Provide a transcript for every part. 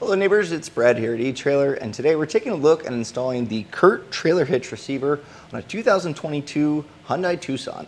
Hello neighbors, it's Brad here at eTrailer, and today we're taking a look at installing the CURT Trailer Hitch Receiver on a 2022 Hyundai Tucson.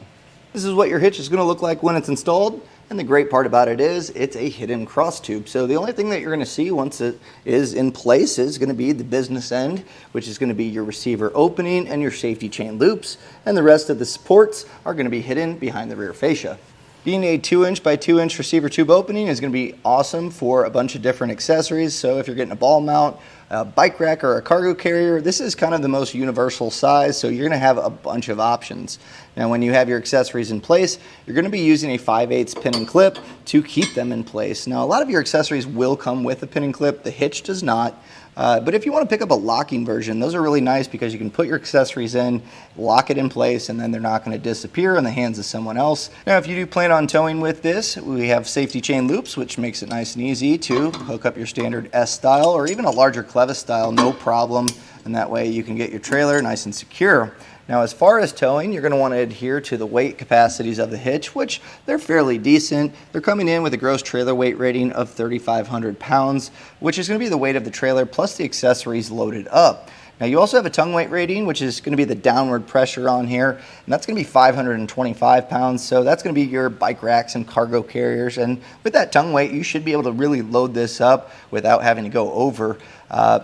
This is what your hitch is going to look like when it's installed, and the great part about it is it's a hidden cross tube. So the only thing that you're going to see once it is in place is going to be the business end, which is going to be your receiver opening and your safety chain loops, and the rest of the supports are going to be hidden behind the rear fascia. Being a 2" by 2" receiver tube opening is going to be awesome for a bunch of different accessories. So if you're getting a ball mount, a bike rack, or a cargo carrier, this is kind of the most universal size, so you're going to have a bunch of options. Now when you have your accessories in place, you're going to be using a 5/8 pin and clip to keep them in place. Now a lot of your accessories will come with a pin and clip, the hitch does not. But if you want to pick up a locking version, those are really nice because you can put your accessories in, lock it in place, and then they're not going to disappear in the hands of someone else. Now, if you do plan on towing with this, we have safety chain loops, which makes it nice and easy to hook up your standard S style or even a larger clevis style, no problem. And that way you can get your trailer nice and secure. Now, as far as towing, you're going to want to adhere to the weight capacities of the hitch, which they're fairly decent. They're coming in with a gross trailer weight rating of 3,500 pounds, which is going to be the weight of the trailer plus the accessories loaded up. Now, you also have a tongue weight rating, which is going to be the downward pressure on here, and that's going to be 525 pounds. So that's going to be your bike racks and cargo carriers. And with that tongue weight, you should be able to really load this up without having to go over.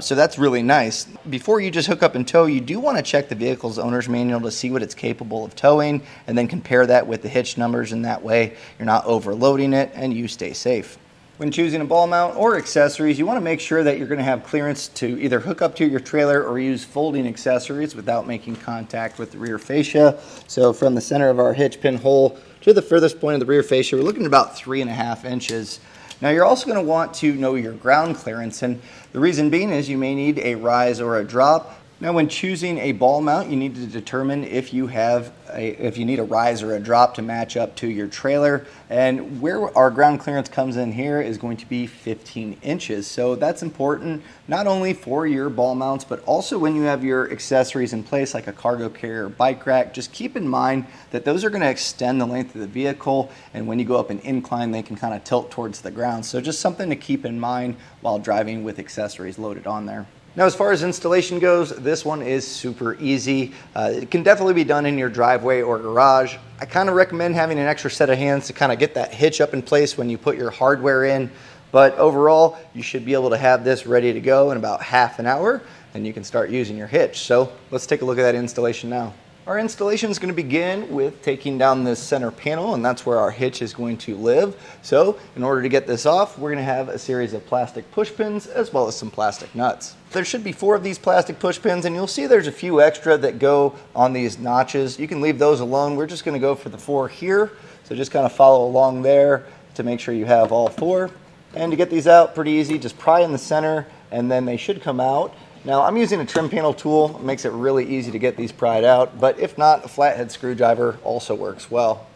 So that's really nice. Before you just hook up and tow, you do want to check the vehicle's owner's manual to see what it's capable of towing, and then compare that with the hitch numbers, and that way you're not overloading it and you stay safe. When choosing a ball mount or accessories, you want to make sure that you're going to have clearance to either hook up to your trailer or use folding accessories without making contact with the rear fascia. So from the center of our hitch pin hole to the furthest point of the rear fascia, we're looking at about 3.5 inches. Now you're also going to want to know your ground clearance, and the reason being is you may need a rise or a drop. Now when choosing a ball mount, you need to determine if you need a rise or a drop to match up to your trailer. And where our ground clearance comes in here is going to be 15 inches. So that's important not only for your ball mounts, but also when you have your accessories in place like a cargo carrier or bike rack. Just keep in mind that those are going to extend the length of the vehicle, and when you go up an incline, they can kind of tilt towards the ground. So just something to keep in mind while driving with accessories loaded on there. Now, as far as installation goes, this one is super easy. It can definitely be done in your driveway or garage. I kind of recommend having an extra set of hands to kind of get that hitch up in place when you put your hardware in. But overall, you should be able to have this ready to go in about half an hour, and you can start using your hitch. So let's take a look at that installation now. Our installation is going to begin with taking down this center panel, and that's where our hitch is going to live. So in order to get this off, we're going to have a series of plastic push pins as well as some plastic nuts. There should be 4 of these plastic push pins, and you'll see there's a few extra that go on these notches. You can leave those alone. We're just going to go for the 4 here. So just kind of follow along there to make sure you have all 4. And to get these out, pretty easy. Just pry in the center, and then they should come out. Now I'm using a trim panel tool. It makes it really easy to get these pried out, but if not, a flathead screwdriver also works well.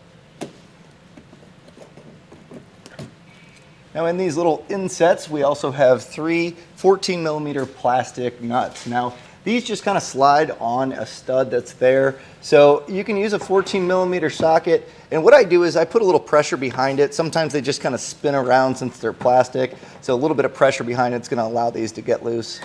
Now in these little insets, we also have 3 14mm plastic nuts. Now these just kind of slide on a stud that's there. So you can use a 14mm socket, and what I do is I put a little pressure behind it. Sometimes they just kind of spin around since they're plastic. So a little bit of pressure behind it's going to allow these to get loose.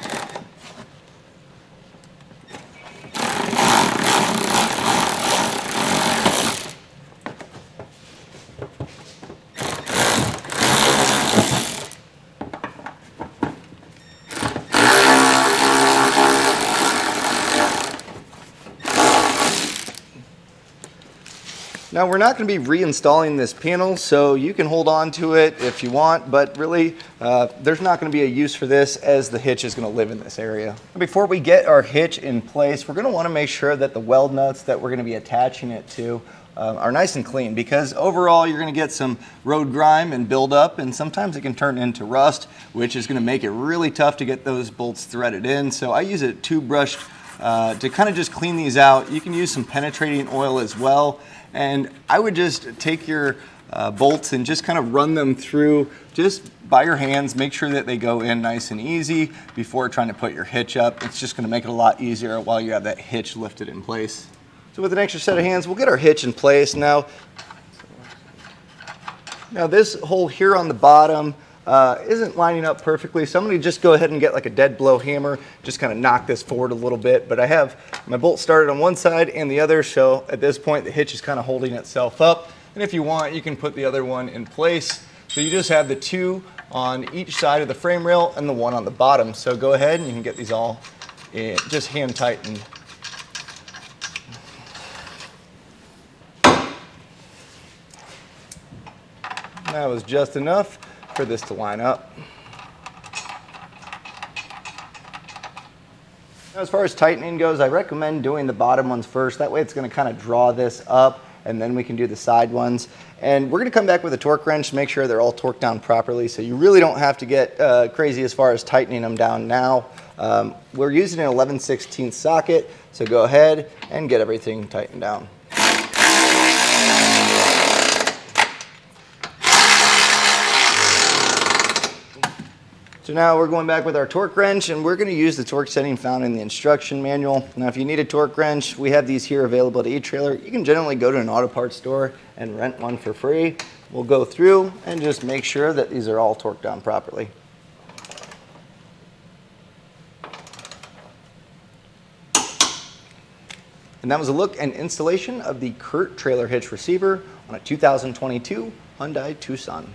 Now we're not going to be reinstalling this panel, so you can hold on to it if you want, but really there's not going to be a use for this as the hitch is going to live in this area. Before we get our hitch in place, we're going to want to make sure that the weld nuts that we're going to be attaching it to are nice and clean, because overall you're going to get some road grime and buildup, and sometimes it can turn into rust, which is going to make it really tough to get those bolts threaded in. So I use a tube brush to kind of just clean these out. You can use some penetrating oil as well. And I would just take your bolts and just kind of run them through just by your hands. Make sure that they go in nice and easy before trying to put your hitch up. It's just going to make it a lot easier while you have that hitch lifted in place. So with an extra set of hands, we'll get our hitch in place. Now this hole here on the bottom, isn't lining up perfectly, so I'm going to just go ahead and get like a dead blow hammer, just kind of knock this forward a little bit. But I have my bolt started on one side and the other, so at this point the hitch is kind of holding itself up. And if you want, you can put the other one in place. So you just have the two on each side of the frame rail and the one on the bottom. So go ahead and you can get these all in, just hand tightened. That was just enough for this to line up. Now, as far as tightening goes, I recommend doing the bottom ones first. That way it's going to kind of draw this up, and then we can do the side ones. And we're going to come back with a torque wrench to make sure they're all torqued down properly, so you really don't have to get crazy as far as tightening them down now. We're using an 11/16 socket, so go ahead and get everything tightened down. So now we're going back with our torque wrench, and we're going to use the torque setting found in the instruction manual. Now if you need a torque wrench, we have these here available at eTrailer. You can generally go to an auto parts store and rent one for free. We'll go through and just make sure that these are all torqued down properly. And that was a look and installation of the CURT Trailer Hitch Receiver on a 2022 Hyundai Tucson.